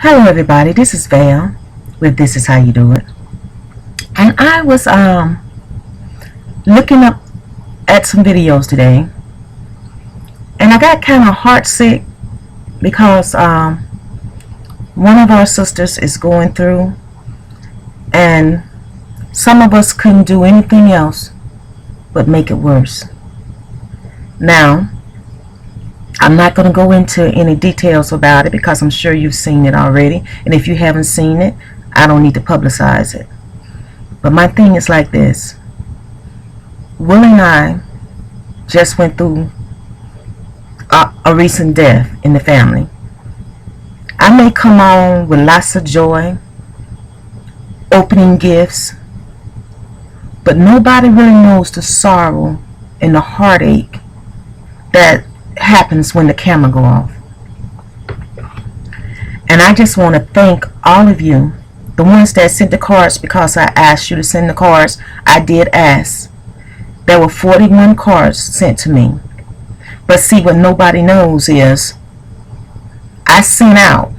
Hello everybody, this is Val with This Is How You Do It. And I was looking up at some videos today, and I got kind of heartsick because one of our sisters is going through, and some of us couldn't do anything else but make it worse. Now, I'm not going to go into any details about it because I'm sure you've seen it already. And if you haven't seen it, I don't need to publicize it. But my thing is like this. Will and I just went through a recent death in the family. I may come on with lots of joy, opening gifts, but nobody really knows the sorrow and the heartache that happens when the camera go off. And I just want to thank all of you, the ones that sent the cards, because I asked you to send the cards. I did ask. There were 41 cards sent to me. But see, what nobody knows is I sent out,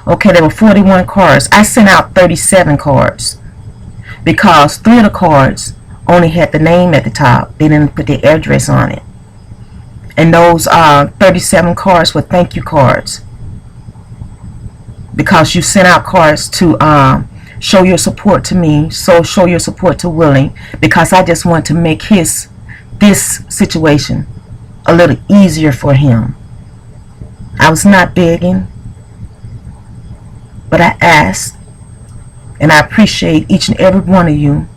okay, there were 41 cards. I sent out 37 cards because 3 of the cards only had the name at the top. They didn't put the address on it. And those 37 cards were thank you cards, because you sent out cards to show your support to me, so show your support to Willie, because I just want to make this situation a little easier for him. I was not begging, but I asked, and I appreciate each and every one of you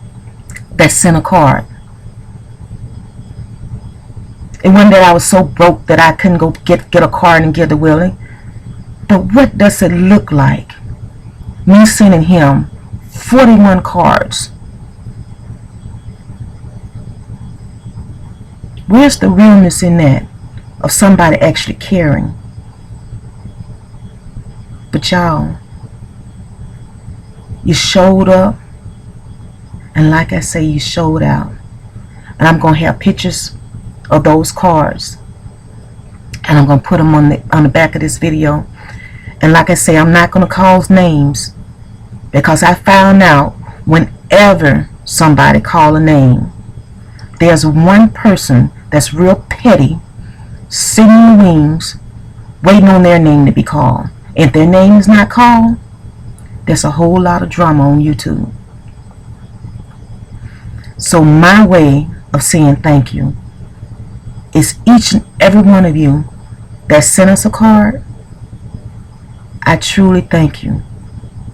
that sent a card. And one day I was so broke that I couldn't go get a card and give to Willie. But what does it look like? Me sending him 41 cards. Where's the realness in that of somebody actually caring? But y'all, you showed up, and like I say, you showed out. And I'm going to have pictures of those cards, and I'm going to put them on the back of this video. And like I say, I'm not going to call names, because I found out whenever somebody call a name, there's one person that's real petty, sitting in the wings, waiting on their name to be called. If their name is not called, there's a whole lot of drama on YouTube. So my way of saying thank you is each and every one of you that sent us a card. I truly thank you.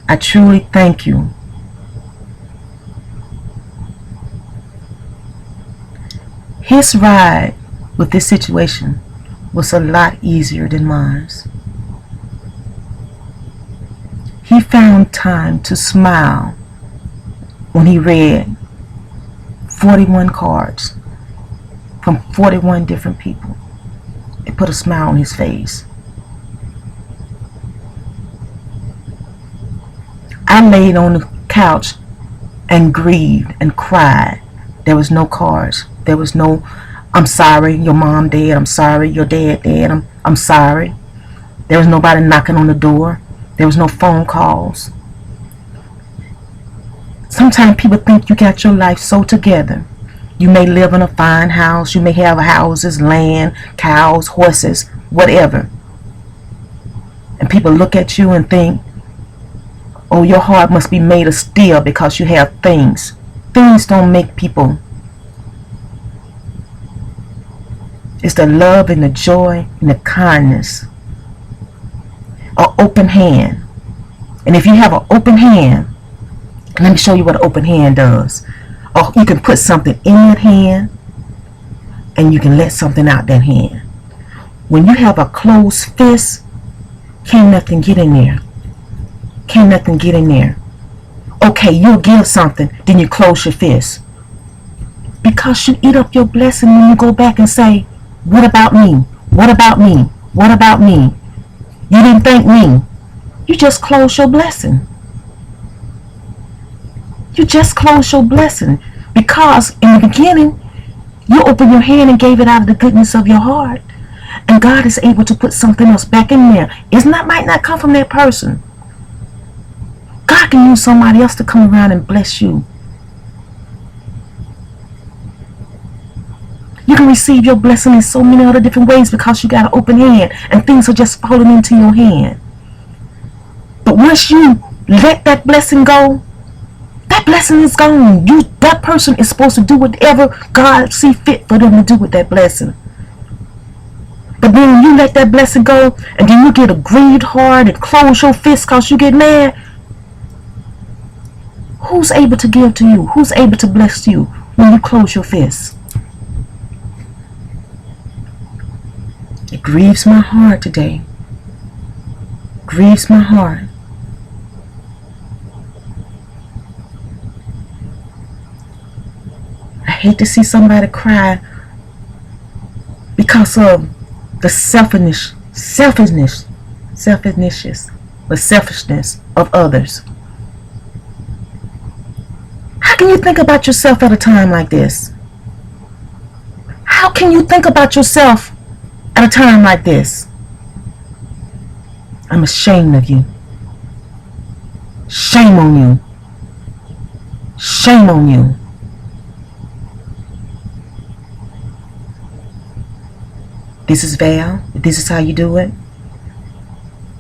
I truly thank you. His ride with this situation was a lot easier than mine. He found time to smile when he read 41 cards from 41 different people. It put a smile on his face. I laid on the couch and grieved and cried. There was no cards. There was no, I'm sorry your mom dead, I'm sorry your dad dead, I'm sorry. There was nobody knocking on the door. There was no phone calls. Sometimes people think you got your life so together. You may live in a fine house. You may have houses, land, cows, horses, whatever. And people look at you and think, oh, your heart must be made of steel because you have things. Things don't make people. It's the love and the joy and the kindness. An open hand. And if you have an open hand, let me show you what an open hand does. Or you can put something in that hand, and you can let something out that hand. When you have a closed fist, can't nothing get in there. Can't nothing get in there. Okay, you'll give something, then you close your fist. Because you eat up your blessing when you go back and say, what about me? What about me? What about me? You didn't thank me. You just closed your blessing. You just closed your blessing, because in the beginning you opened your hand and gave it out of the goodness of your heart. And God is able to put something else back in there. Might not come from that person. God can use somebody else to come around and bless you. You can receive your blessing in so many other different ways because you got an open hand and things are just falling into your hand. But once you let that blessing go, that blessing is gone. That person is supposed to do whatever God see fit for them to do with that blessing. But then when you let that blessing go and then you get a grieved heart and close your fist because you get mad, who's able to give to you? Who's able to bless you when you close your fist? It grieves my heart today. Grieves my heart. I hate to see somebody cry because of the selfishness of others. How can you think about yourself at a time like this? How can you think about yourself at a time like this? I'm ashamed of you. Shame on you. Shame on you. This is Val. This is how you do it.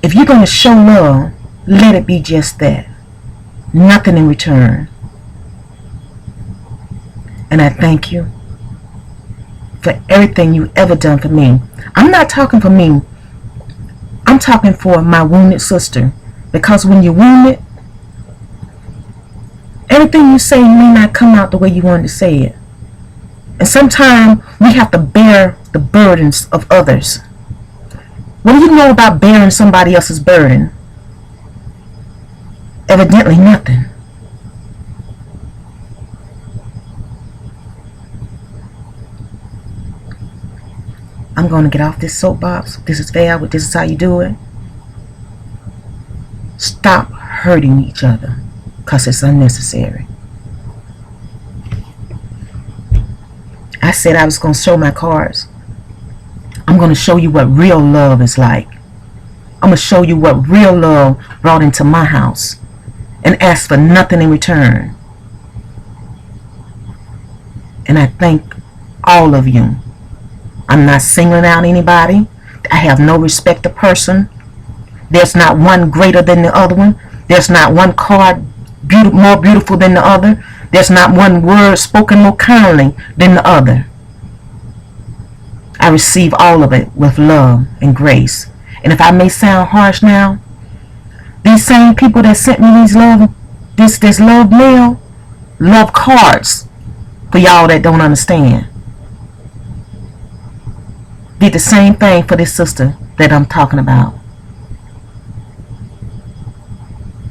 If you're going to show love, let it be just that. Nothing in return. And I thank you for everything you ever done for me. I'm not talking for me. I'm talking for my wounded sister. Because when you're wounded, everything you say may not come out the way you wanted to say it. And sometimes we have to bear the burdens of others. What do you know about bearing somebody else's burden? Evidently nothing. I'm going to get off this soapbox. This is Val with This Is How You Do It. Stop hurting each other because it's unnecessary. I said I was going to show my cards. I'm going to show you what real love is like. I'm going to show you what real love brought into my house and ask for nothing in return. And I thank all of you. I'm not singling out anybody. I have no respect to person. There's not one greater than the other one. There's not one card more beautiful than the other. There's not one word spoken more kindly than the other. I receive all of it with love and grace. And if I may sound harsh now, these same people that sent me this love mail, love cards, for y'all that don't understand, did the same thing for this sister that I'm talking about.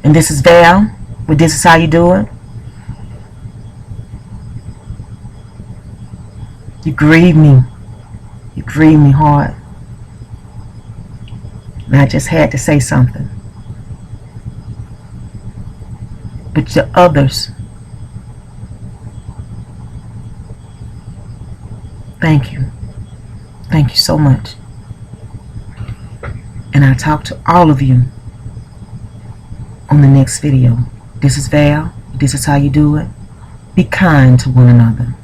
And this is Val with This Is How You Do It. You grieve me. You grieve me hard. And I just had to say something. But the others, thank you. Thank you so much. And I'll talk to all of you on the next video. This is Val. This is how you do it. Be kind to one another.